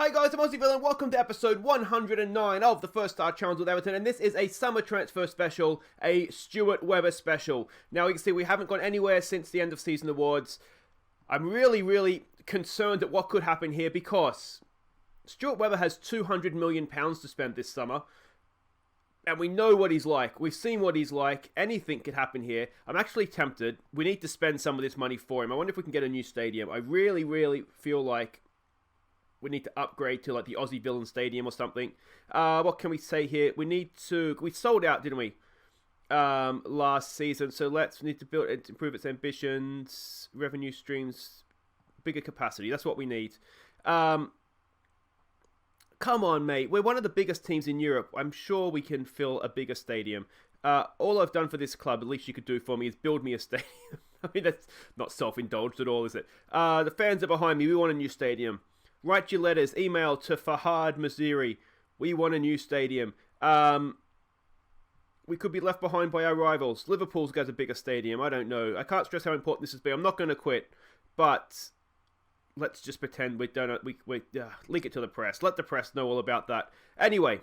Hi guys, I'm Aussie and welcome to episode 109 of the First Star Challenge with Everton, and this is a summer transfer special, a Stuart Webber special. Now you can see we haven't gone anywhere since the end of season awards. I'm really concerned at what could happen here because Stuart Webber has £200 million to spend this summer. And we know what he's like. We've seen what he's like. Anything could happen here. I'm actually tempted. We need to spend some of this money for him. I wonder if we can get a new stadium. I really feel like we need to upgrade to like the Aussie Villain Stadium or something. What can we say here? We sold out, didn't we? Last season. So need to build it, improve its ambitions, revenue streams, bigger capacity. That's what we need. Come on, mate. We're one of the biggest teams in Europe. I'm sure we can fill a bigger stadium. All I've done for this club, at least you could do for me, is build me a stadium. I mean, that's not self-indulged at all, is it? The fans are behind me. We want a new stadium. Write your letters. Email to Fahad Maziri. We want a new stadium. We could be left behind by our rivals. Liverpool's got a bigger stadium. I don't know. I can't stress how important this has been. I'm not going to quit. But let's just pretend we don't. We link it to the press. Let the press know all about that. Anyway,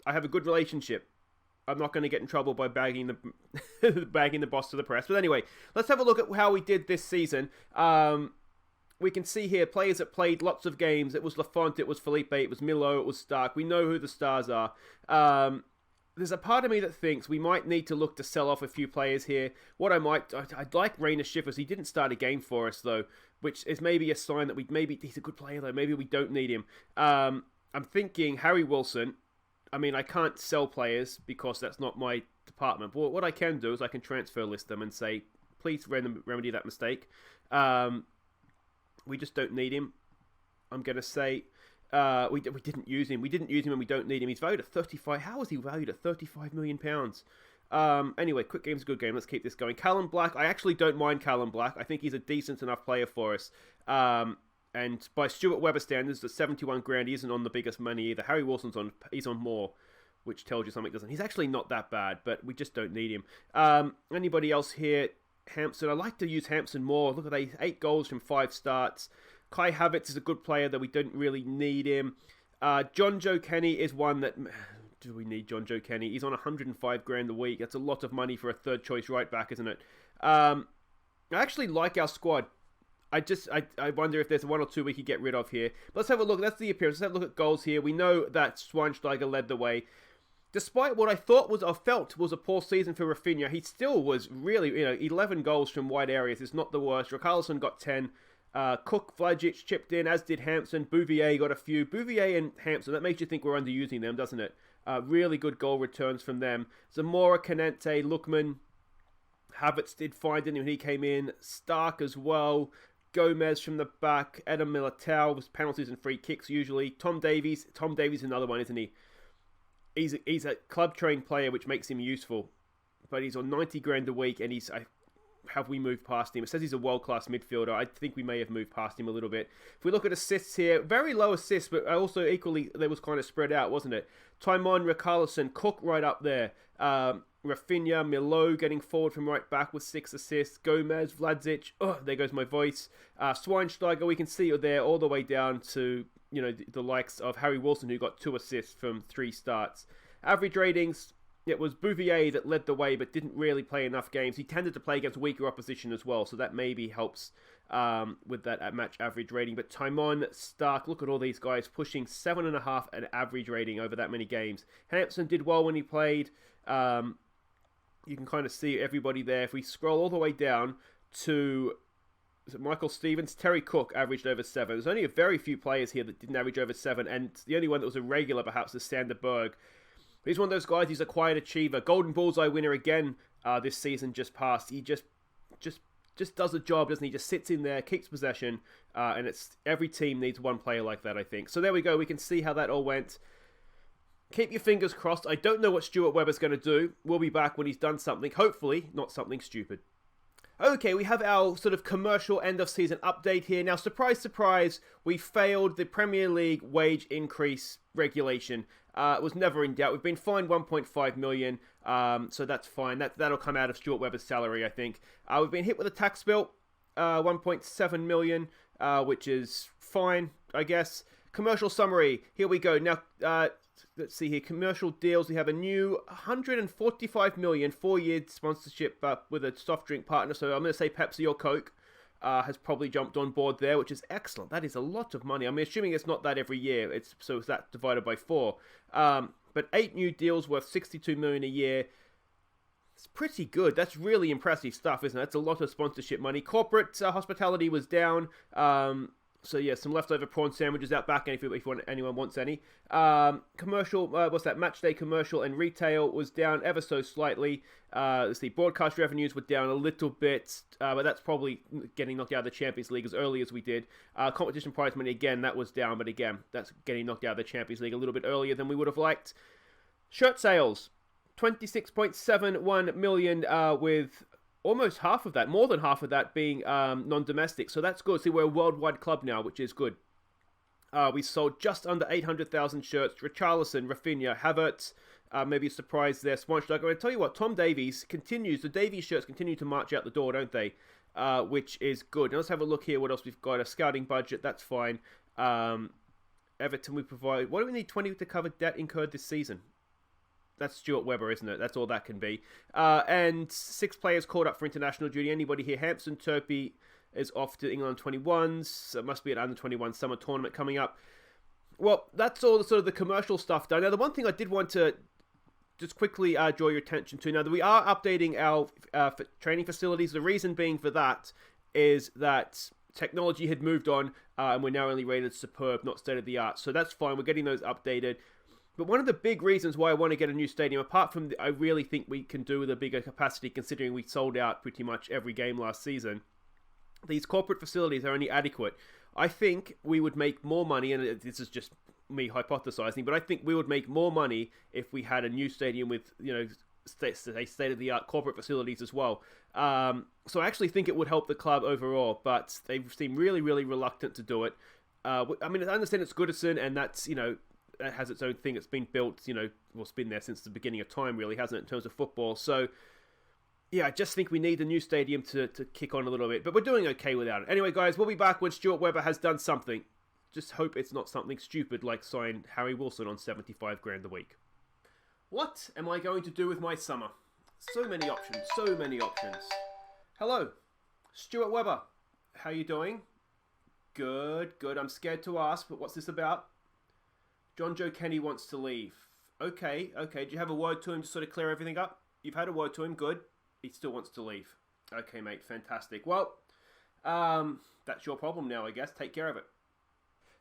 I have a good relationship. I'm not going to get in trouble by bagging the boss to the press. But anyway, let's have a look at how we did this season. We can see here players that played lots of games. It was Lafont, it was Felipe, it was Milo, it was Stark. We know who the stars are. There's a part of me that thinks we might need to look to sell off a few players here. I'd like Rainer Schiffers. He didn't start a game for us though, which is maybe a sign that he's a good player though. Maybe we don't need him. I'm thinking Harry Wilson. I mean, I can't sell players because that's not my department. But what I can do is I can transfer list them and say, please remedy that mistake. We just don't need him. I'm going to say we didn't use him. We didn't use him and we don't need him. He's valued at 35. How is he valued at £35 million? Anyway, quick game's a good game. Let's keep this going. Callum Black. I actually don't mind Callum Black. I think he's a decent enough player for us. And by Stuart Webber standards, the 71 grand, he isn't on the biggest money either. Harry Wilson's he's on more, which tells you something doesn't. He's actually not that bad, but we just don't need him. Anybody else here? Hampson. I like to use Hampson more. Look at that, 8 goals from 5 starts. Kai Havertz is a good player, though we don't really need him. John Joe Kenny is one that... Do we need John Joe Kenny? He's on 105 grand a week. That's a lot of money for a third choice right back, isn't it? I actually like our squad. I wonder if there's one or two we could get rid of here. But let's have a look. That's the appearance. Let's have a look at goals here. We know that Schweinsteiger led the way. Despite what I felt was a poor season for Rafinha, he still was really, 11 goals from wide areas is not the worst. Richarlison got 10. Cook, Vlagic chipped in, as did Hampson. Bouvier got a few. Bouvier and Hampson, that makes you think we're underusing them, doesn't it? Really good goal returns from them. Zamora, Canente, Lookman. Havertz did fine, didn't he, when he came in. Stark as well. Gomez from the back. Adam Militao was penalties and free kicks usually. Tom Davies is another one, isn't he? He's a club-trained player, which makes him useful. But he's on 90 grand a week, and have we moved past him? It says he's a world-class midfielder. I think we may have moved past him a little bit. If we look at assists here, very low assists, but also equally, they was kind of spread out, wasn't it? Timon, Richarlison, Cook right up there. Rafinha, Milo getting forward from right back with 6 assists. Gomez, Vladzic, there goes my voice. Schweinsteiger, we can see it there all the way down to... the likes of Harry Wilson, who got 2 assists from 3 starts. Average ratings, it was Bouvier that led the way, but didn't really play enough games. He tended to play against weaker opposition as well, so that maybe helps with that match average rating. But Timon, Stark, look at all these guys pushing 7.5 an average rating over that many games. Hampson did well when he played. You can kind of see everybody there. If we scroll all the way down to... Is it Michael Stevens? Terry Cook averaged over 7. There's only a very few players here that didn't average over 7, and the only one that was a regular perhaps is Sander Berg. He's one of those guys, he's a quiet achiever. Golden Bullseye winner again this season just passed. He just does a job, doesn't he? Just sits in there, keeps possession, and every team needs one player like that, I think. So there we go, we can see how that all went. Keep your fingers crossed. I don't know what Stuart Webber's going to do. We'll be back when he's done something, hopefully not something stupid. Okay, we have our sort of commercial end-of-season update here. Now, surprise, surprise, we failed the Premier League wage increase regulation. It was never in doubt. We've been fined $1.5 million, so that's fine. That'll come out of Stuart Webber's salary, I think. We've been hit with a tax bill, $1.7 million, which is fine, I guess. Commercial summary. Here we go. Now, let's see here. Commercial deals. We have a new 145 million 4-year sponsorship with a soft drink partner. So I'm going to say Pepsi or Coke has probably jumped on board there, which is excellent. That is a lot of money. I'm assuming it's not that every year. It's that divided by 4. But 8 new deals worth 62 million a year. It's pretty good. That's really impressive stuff, isn't it? That's a lot of sponsorship money. Corporate hospitality was down. So yeah, some leftover prawn sandwiches out back, if anyone wants any. Commercial, match day commercial and retail was down ever so slightly. Let's see, broadcast revenues were down a little bit, but that's probably getting knocked out of the Champions League as early as we did. Competition prize money, again, that was down, but again, that's getting knocked out of the Champions League a little bit earlier than we would have liked. Shirt sales, 26.71 million with almost half of that, more than half of that being non-domestic. So that's good. See, we're a worldwide club now, which is good. We sold just under 800,000 shirts. Richarlison, Rafinha, Havertz, maybe a surprise there. Schweinsteiger. I'm going to tell you what, Tom Davies continues. The Davies shirts continue to march out the door, don't they? Which is good. Now let's have a look here. What else we've got? A scouting budget. That's fine. Everton, we provide... What do we need 20 to cover debt incurred this season? That's Stuart Webber, isn't it? That's all that can be. And 6 players called up for international duty. Anybody here? Hampson Turpey is off to England 21s. So it must be an under-21 summer tournament coming up. Well, that's all the sort of the commercial stuff done. Now, the one thing I did want to just quickly draw your attention to, now that we are updating our training facilities, the reason being for that is that technology had moved on and we're now only rated superb, not state-of-the-art. So that's fine. We're getting those updated. But one of the big reasons why I want to get a new stadium, apart from I really think we can do with a bigger capacity, considering we sold out pretty much every game last season, these corporate facilities are only adequate. I think we would make more money, and this is just me hypothesizing, but I think we would make more money if we had a new stadium with, state-of-the-art corporate facilities as well. So I actually think it would help the club overall, but they seem really, really reluctant to do it. I mean, I understand it's Goodison, and that's, that has its own thing. It's been built, it's been there since the beginning of time, really, hasn't it, in terms of football. So, yeah, I just think we need a new stadium to kick on a little bit. But we're doing okay without it. Anyway, guys, we'll be back when Stuart Webber has done something. Just hope it's not something stupid like sign Harry Wilson on 75 grand a week. What am I going to do with my summer? So many options, so many options. Hello, Stuart Webber. How you doing? Good. I'm scared to ask, but what's this about? John Joe Kenny wants to leave. Okay. Do you have a word to him to sort of clear everything up? You've had a word to him. Good. He still wants to leave. Okay, mate. Fantastic. Well, that's your problem now, I guess. Take care of it.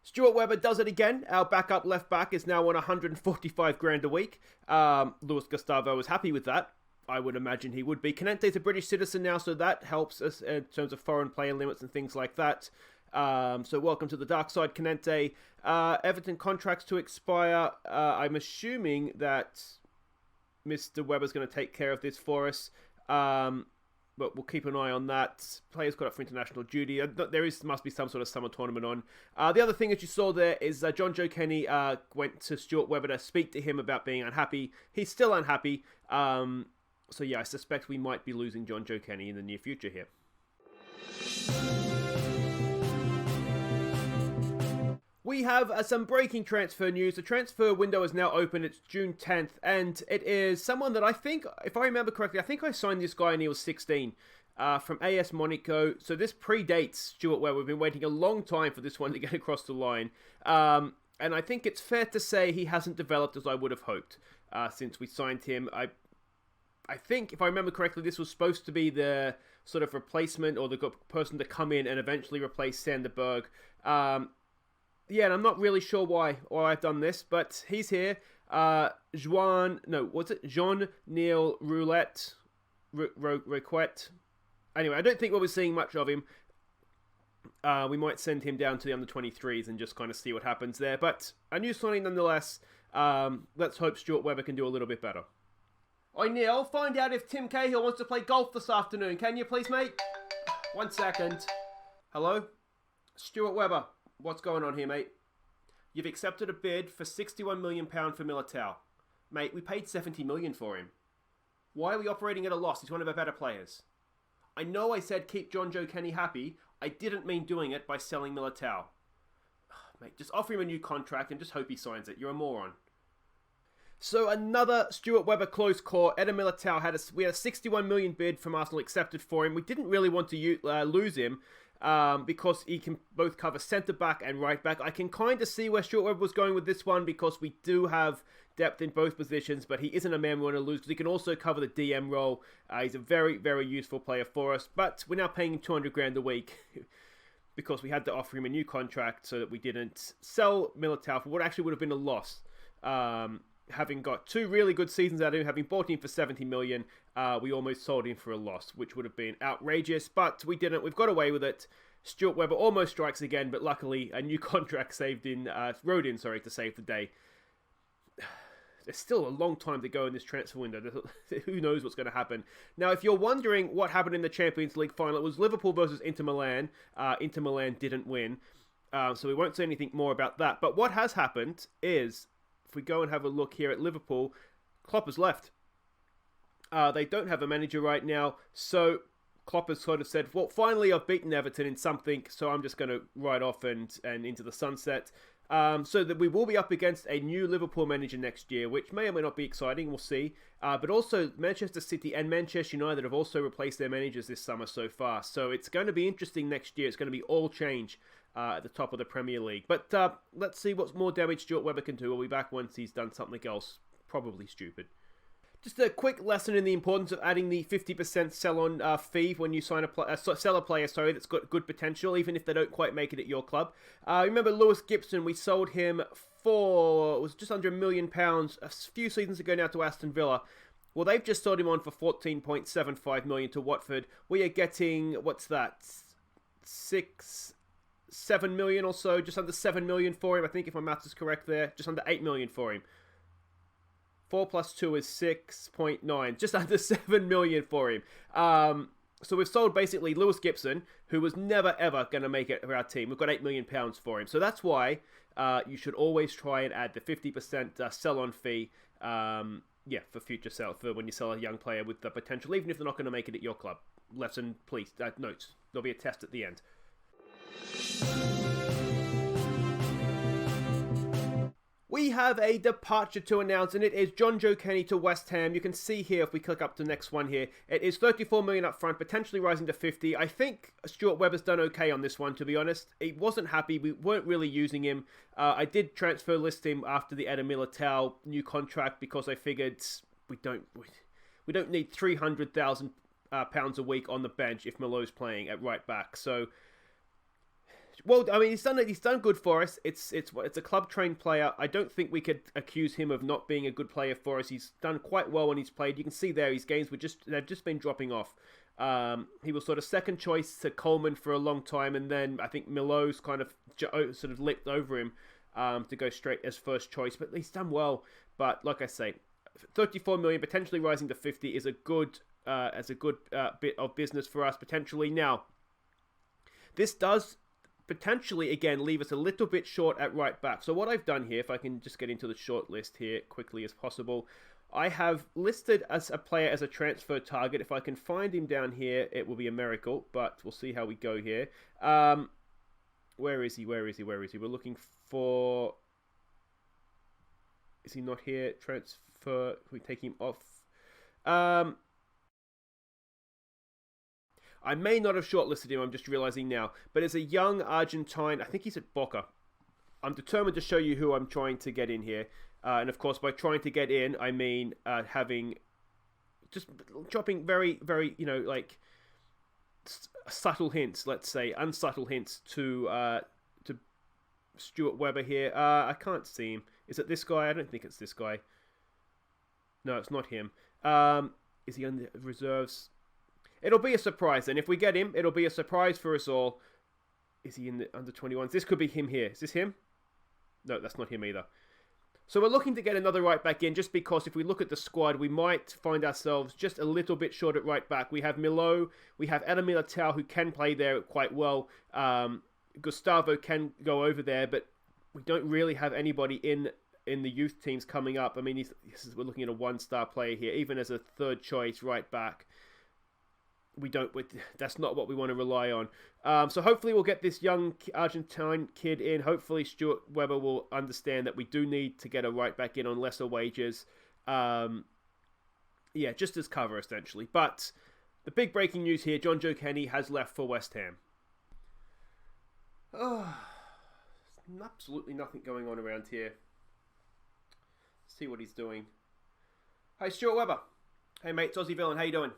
Stuart Webber does it again. Our backup left back is now on 145 grand a week. Luis Gustavo is happy with that. I would imagine he would be. Canente's a British citizen now, so that helps us in terms of foreign player limits and things like that. So welcome to the dark side, Canente. Everton contracts to expire. I'm assuming that Mr. Webber's going to take care of this for us. But we'll keep an eye on that. Players got up for international duty. Must be some sort of summer tournament on. The other thing that you saw there is John Joe Kenny went to Stuart Webber to speak to him about being unhappy. He's still unhappy. So yeah, I suspect we might be losing John Joe Kenny in the near future here. We have some breaking transfer news. The transfer window is now open. It's June 10th, and it is someone that I think, if I remember correctly, I think I signed this guy when he was 16 from AS Monaco. So this predates Stuart Webber. We've been waiting a long time for this one to get across the line. And I think it's fair to say he hasn't developed as I would have hoped since we signed him. I think, if I remember correctly, this was supposed to be the sort of replacement or the person to come in and eventually replace Sanderberg. Yeah, and I'm not really sure why I've done this, but he's here. Jean-Neil Roulette. Requet. Anyway, I don't think we're seeing much of him. We might send him down to the under-23s and just kind of see what happens there. But a new signing nonetheless. Let's hope Stuart Webber can do a little bit better. Oi, Neil, find out if Tim Cahill wants to play golf this afternoon. Can you please, mate? 1 second. Hello? Stuart Webber. What's going on here, mate? You've accepted a bid for £61 million for Militao. Mate, we paid $70 million for him. Why are we operating at a loss? He's one of our better players. I know I said keep John Joe Kenny happy. I didn't mean doing it by selling Militao. mate, just offer him a new contract and just hope he signs it. You're a moron. So another Stuart Webber close call. Eder Militao we had a 61 million bid from Arsenal accepted for him. We didn't really want to lose him because he can both cover centre back and right back. I can kind of see where Stuart Webber was going with this one because we do have depth in both positions, but he isn't a man we want to lose because he can also cover the DM role. He's a very, very useful player for us, but we're now paying him 200 grand a week because we had to offer him a new contract so that we didn't sell Militao for what actually would have been a loss. Having got 2 really good seasons out of him, having bought him for 70 million, we almost sold him for a loss, which would have been outrageous, but we didn't. We've got away with it. Stuart Webber almost strikes again, but luckily a new contract rode in to save the day. There's still a long time to go in this transfer window. Who knows what's going to happen. Now, if you're wondering what happened in the Champions League final, it was Liverpool versus Inter Milan. Inter Milan didn't win, so we won't say anything more about that. But what has happened is, if we go and have a look here at Liverpool, Klopp has left. They don't have a manager right now, so Klopp has sort of said, well, finally I've beaten Everton in something, so I'm just going to ride off and into the sunset. So that we will be up against a new Liverpool manager next year, which may or may not be exciting, we'll see. But also, Manchester City and Manchester United have also replaced their managers this summer so far. So it's going to be interesting next year. It's going to be all change at the top of the Premier League. But let's see what more damage Stuart Webber can do. We'll be back once he's done something else, probably stupid. Just a quick lesson in the importance of adding the 50% sell-on fee when you sign sell a player that's got good potential, even if they don't quite make it at your club. Remember Lewis Gibson? We sold him for, it was just under £1 million a few seasons ago now to Aston Villa. Well, they've just sold him on for 14.75 million to Watford. We are getting, what's that, 7 million or so, just under 7 million for him. I think if my maths is correct there, just under 8 million for him. 4 plus 2 is 6.9, just under 7 million for him. So we've sold basically Lewis Gibson, who was never ever going to make it for our team. We've got £8 million for him. So that's why you should always try and add the 50% sell-on fee, for future sale, for when you sell a young player with the potential, even if they're not going to make it at your club. Lesson, please, notes. There'll be a test at the end. We have a departure to announce, and it is John Joe Kenny to West Ham. You can see here, if we click up to the next one here, it is 34 million up front, potentially rising to 50. I think Stuart Webber's done okay on this one, to be honest. He wasn't happy. We weren't really using him. I did transfer list him after the Eder Militao new contract because I figured we don't need £300,000 a week on the bench if Malo's playing at right back. So, well, I mean, he's done good for us. It's a club-trained player. I don't think we could accuse him of not being a good player for us. He's done quite well when he's played. You can see there his games they've just been dropping off. He was sort of second choice to Coleman for a long time, and then I think Milo's kind of sort of leapt over him to go straight as first choice. But he's done well. But like I say, 34 million potentially rising to 50 is a good bit of business for us potentially. Now, this does potentially, again, leave us a little bit short at right back. So what I've done here, if I can just get into the short list here quickly as possible, I have listed as a player as a transfer target. If I can find him down here, it will be a miracle, but we'll see how we go here. Where is he? We're looking for... Is he not here? Transfer... Can we take him off? I may not have shortlisted him, I'm just realizing now. But as a young Argentine, I think he's at Boca. I'm determined to show you who I'm trying to get in here. And of course, by trying to get in, I mean just dropping very, very, subtle hints, let's say, unsubtle hints to Stuart Webber here. I can't see him. Is it this guy? I don't think it's this guy. No, it's not him. Is he on the reserves? It'll be a surprise, and if we get him, it'll be a surprise for us all. Is he in the under-21s? This could be him here. Is this him? No, that's not him either. So we're looking to get another right back in, just because if we look at the squad, we might find ourselves just a little bit short at right back. We have Milo, we have Eder Militao, who can play there quite well. Gustavo can go over there, but we don't really have anybody in the youth teams coming up. I mean, we're looking at a one-star player here, even as a third choice right back. that's not what we want to rely on. So hopefully we'll get this young Argentine kid in. Hopefully Stuart Webber will understand that we do need to get a right back in on lesser wages. Just as cover essentially. But the big breaking news here, John Joe Kenny has left for West Ham. Oh, absolutely nothing going on around here. Let's see what he's doing. Hey, Stuart Webber. Hey, mate, it's Aussie Villain. How you doing?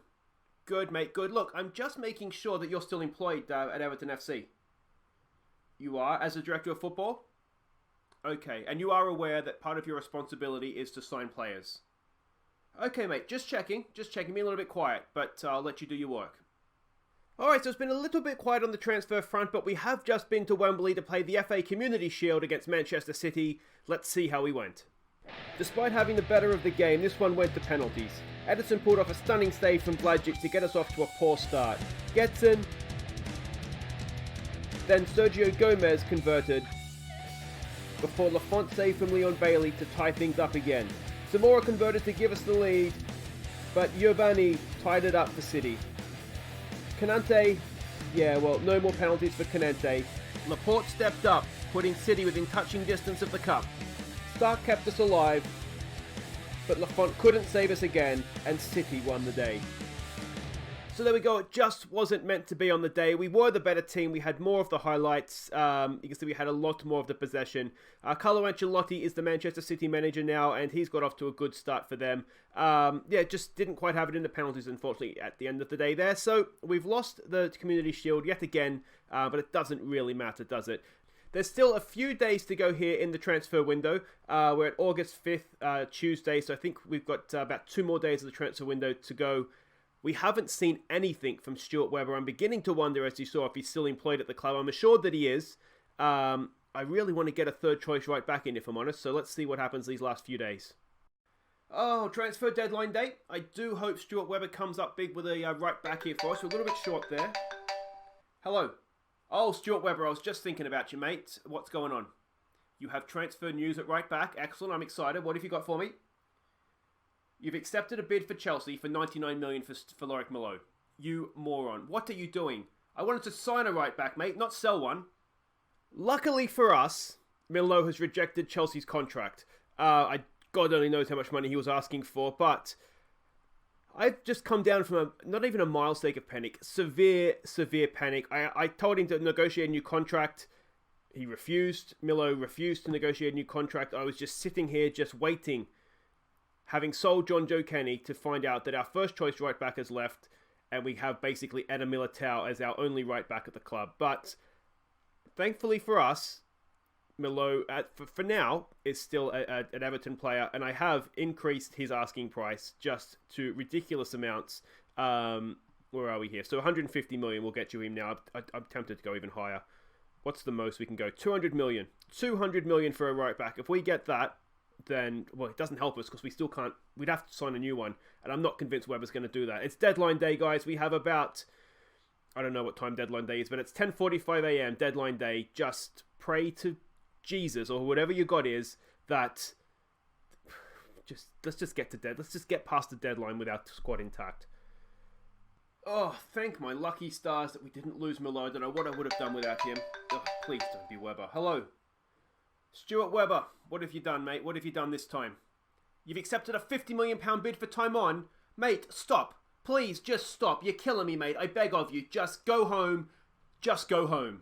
Good, mate, good. Look, I'm just making sure that you're still employed at Everton FC. You are, as a director of football? Okay, and you are aware that part of your responsibility is to sign players? Okay, mate, just checking. Be a little bit quiet, but I'll let you do your work. Alright, so it's been a little bit quiet on the transfer front, but we have just been to Wembley to play the FA Community Shield against Manchester City. Let's see how we went. Despite having the better of the game, this one went to penalties. Edison pulled off a stunning save from Blagic to get us off to a poor start. Getson, then Sergio Gomez converted, before Lafont saved from Leon Bailey to tie things up again. Zamora converted to give us the lead, but Giovanni tied it up for City. Canante, no more penalties for Canante. Laporte stepped up, putting City within touching distance of the cup. Stark kept us alive, but Lafont couldn't save us again, and City won the day. So there we go, it just wasn't meant to be on the day. We were the better team, we had more of the highlights, you can see we had a lot more of the possession. Carlo Ancelotti is the Manchester City manager now, and he's got off to a good start for them. Just didn't quite have it in the penalties, unfortunately, at the end of the day there. So we've lost the Community Shield yet again, but it doesn't really matter, does it? There's still a few days to go here in the transfer window. We're at August 5th, Tuesday, so I think we've got about 2 more days of the transfer window to go. We haven't seen anything from Stuart Webber. I'm beginning to wonder, as you saw, if he's still employed at the club. I'm assured that he is. I really want to get a third choice right back in, if I'm honest, so let's see what happens these last few days. Oh, transfer deadline date. I do hope Stuart Webber comes up big with a right back here for us. We're a little bit short there. Hello. Oh, Stuart Webber, I was just thinking about you, mate. What's going on? You have transfer news at right back. Excellent, I'm excited. What have you got for me? You've accepted a bid for Chelsea for $99 million for Loic Malo. You moron. What are you doing? I wanted to sign a right back, mate, not sell one. Luckily for us, Malo has rejected Chelsea's contract. God only knows how much money he was asking for, but I've just come down from not even a mild state of panic. Severe panic. I told him to negotiate a new contract. He refused. Milo refused to negotiate a new contract. I was just sitting here just waiting, having sold John Joe Kenny, to find out that our first choice right back has left, and we have basically Eder Militao as our only right back at the club. But thankfully for us, Milo, for now, is still an Everton player, and I have increased his asking price just to ridiculous amounts. Where are we here? So 150 million will get you him now. I'm tempted to go even higher. What's the most we can go? 200 million. 200 million for a right back. If we get that, then, well, it doesn't help us because we still can't. We'd have to sign a new one, and I'm not convinced Webber's going to do that. It's deadline day, guys. We have about, I don't know what time deadline day is, but it's 10:45 a.m. deadline day. Just pray to Jesus or whatever you got is that let's just get past the deadline with our squad intact. Oh, thank my lucky stars that we didn't lose Milo. I don't know what I would have done without him. Oh, please don't be Webber. Hello. Stuart Webber, what have you done, mate? What have you done this time? You've accepted a £50 million bid for time on? Mate, stop. Please, just stop. You're killing me, mate. I beg of you. Just go home. Just go home.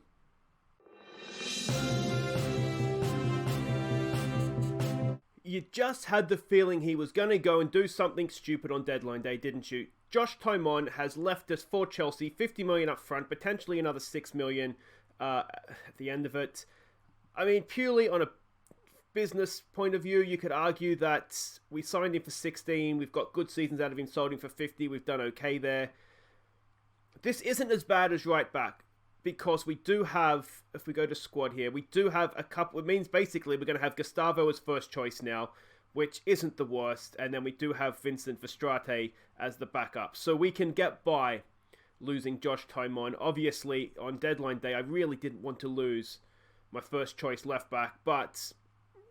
You just had the feeling he was going to go and do something stupid on deadline day, didn't you? Josh Tomon has left us for Chelsea, 50 million up front, potentially another 6 million at the end of it. I mean, purely on a business point of view, you could argue that we signed him for 16, we've got good seasons out of him, sold him for 50, we've done okay there. This isn't as bad as right back, because we do have, if we go to squad here, we do have a couple. It means basically we're going to have Gustavo as first choice now, which isn't the worst, and then we do have Vincent Verstraete as the backup. So we can get by losing Josh Tomon. Obviously, on deadline day, I really didn't want to lose my first choice left back, but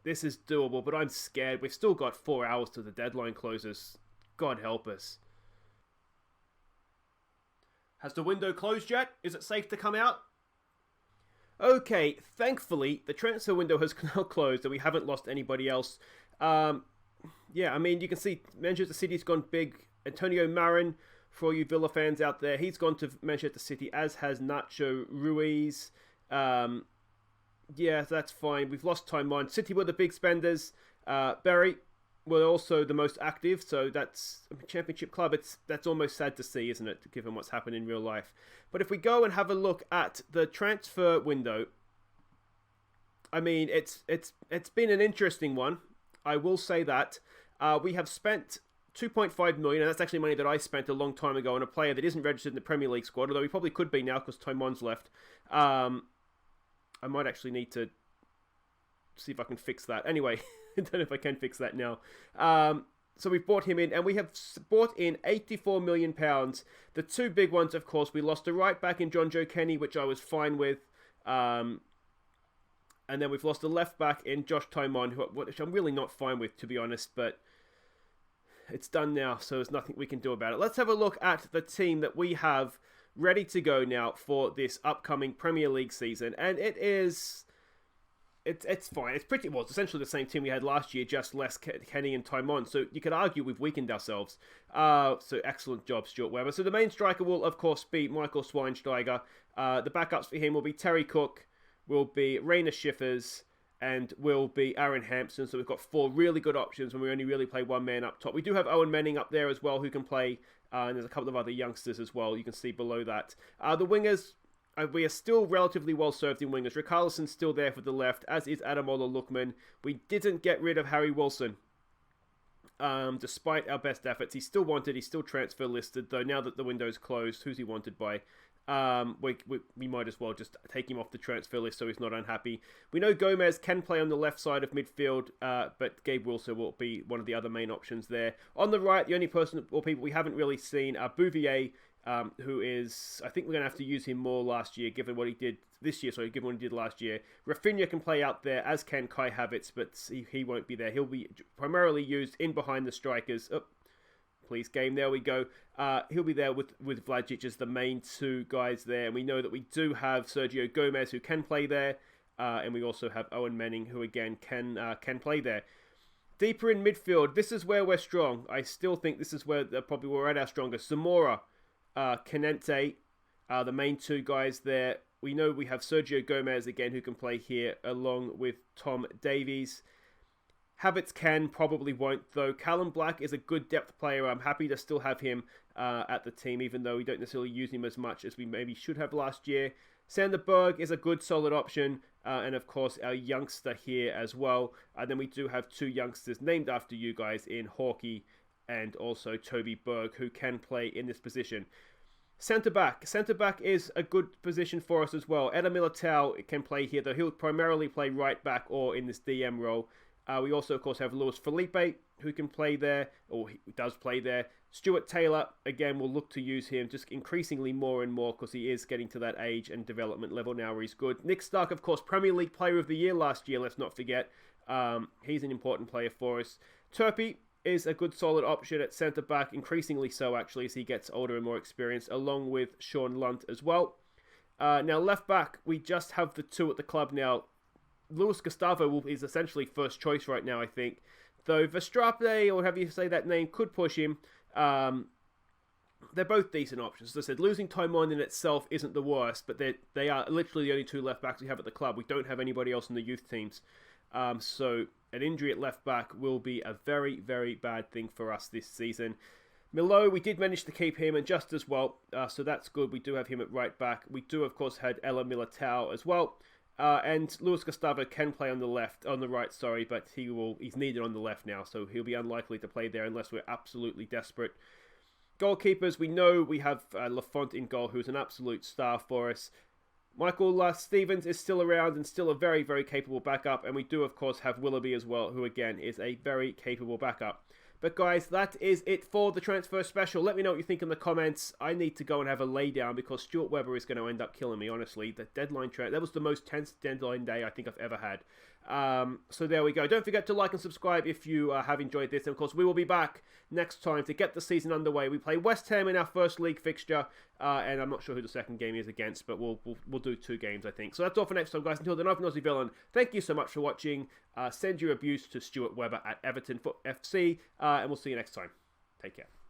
this is doable. But I'm scared. We've still got 4 hours to the deadline closes. God help us. Has the window closed yet? Is it safe to come out? Okay, thankfully, the transfer window has now closed and we haven't lost anybody else. Yeah, I mean, you can see Manchester City's gone big. Antonio Marin, for all you Villa fans out there, he's gone to Manchester City, as has Nacho Ruiz. Yeah, that's fine. We've lost time on. City were the big spenders. Berry were also the most active, so that's Championship club. That's almost sad to see, isn't it, given what's happened in real life. But if we go and have a look at the transfer window, I mean, it's been an interesting one. I will say that. We have spent 2.5 million, and that's actually money that I spent a long time ago on a player that isn't registered in the Premier League squad, although he probably could be now because Taimon's left. I might actually need to see if I can fix that. Anyway, I don't know if I can fix that now. So we've bought him in, and we have bought in £84 million. The two big ones, of course, we lost a right back in John Joe Kenny, which I was fine with. And then we've lost a left back in Josh Taimon, which I'm really not fine with, to be honest, but it's done now, so there's nothing we can do about it. Let's have a look at the team that we have ready to go now for this upcoming Premier League season, and it's fine. It's essentially the same team we had last year, just less Kenny and Taimon. So you could argue we've weakened ourselves. So excellent job, Stuart Webber. So the main striker will, of course, be Michael Schweinsteiger. The backups for him will be Terry Cook, will be Rainer Schiffers, and will be Aaron Hampson. So we've got four really good options when we only really play one man up top. We do have Owen Manning up there as well, who can play, and there's a couple of other youngsters as well. You can see below that. The wingers, we are still relatively well served in wingers. Richarlison's still there for the left, as is Ademola Lookman. We didn't get rid of Harry Wilson. Despite our best efforts, he's still wanted, he's still transfer listed, though now that the window's closed, who's he wanted by? We might as well just take him off the transfer list so he's not unhappy. We know Gomez can play on the left side of midfield, but Gabe Wilson will be one of the other main options there. On the right, the only person or people we haven't really seen are Bouvier, who is, I think we're going to have to use him more last year, given what he did given what he did last year. Rafinha can play out there, as can Kai Havertz, but he won't be there. He'll be primarily used in behind the strikers. Please, game, there we go. He'll be there with Vlasic as the main two guys there, and we know that we do have Sergio Gomez, who can play there, and we also have Owen Manning, who again can play there. Deeper in midfield, this is where we're strong. I still think this is where probably we're at our strongest. Zamora, Canente, the main two guys there. We know we have Sergio Gomez again, who can play here, along with Tom Davies. Havertz can, probably won't, though. Callum Black is a good depth player. I'm happy to still have him at the team, even though we don't necessarily use him as much as we maybe should have last year. Sander Berg is a good, solid option. And, of course, our youngster here as well. And then we do have two youngsters named after you guys in Hawkey and also Toby Berg, who can play in this position. Centre-back. Centre-back is a good position for us as well. Eder Militao can play here, though he'll primarily play right-back or in this DM role. We also, of course, have Luis Felipe, who can play there, or he does play there. Stuart Taylor, again, we'll look to use him just increasingly more and more because he is getting to that age and development level now where he's good. Nick Stark, of course, Premier League Player of the Year last year, let's not forget. He's an important player for us. Turpey is a good solid option at centre-back, increasingly so, actually, as he gets older and more experienced, along with Sean Lunt as well. Now, left-back, we just have the two at the club now. Luis Gustavo is essentially first choice right now, I think. Though Verstrape, or however you say that name, could push him. They're both decent options. As I said, losing Taimon in itself isn't the worst, but they are literally the only two left-backs we have at the club. We don't have anybody else in the youth teams. So an injury at left-back will be a very, very bad thing for us this season. Milo, we did manage to keep him, and just as well, so that's good. We do have him at right-back. We do, of course, had Ella Militao as well. And Luis Gustavo can play on the right, but he's needed on the left now, so he'll be unlikely to play there unless we're absolutely desperate. Goalkeepers, we know we have Lafont in goal, who's an absolute star for us. Michael Stevens is still around and still a very, very capable backup, and we do, of course, have Willoughby as well, who, again, is a very capable backup. But guys, that is it for the transfer special. Let me know what you think in the comments. I need to go and have a lay down because Stuart Webber is going to end up killing me, honestly. The deadline that was the most tense deadline day I think I've ever had. So there we go. Don't forget to like and subscribe if you have enjoyed this. And of course, we will be back next time to get the season underway. We play West Ham in our first league fixture, and I'm not sure who the second game is against, but we'll do 2 games, I think. So that's all for next time, guys. Until then, I've been Aussie Villain. Thank you so much for watching. Send your abuse to Stuart Webber at Everton FC, and we'll see you next time. Take care.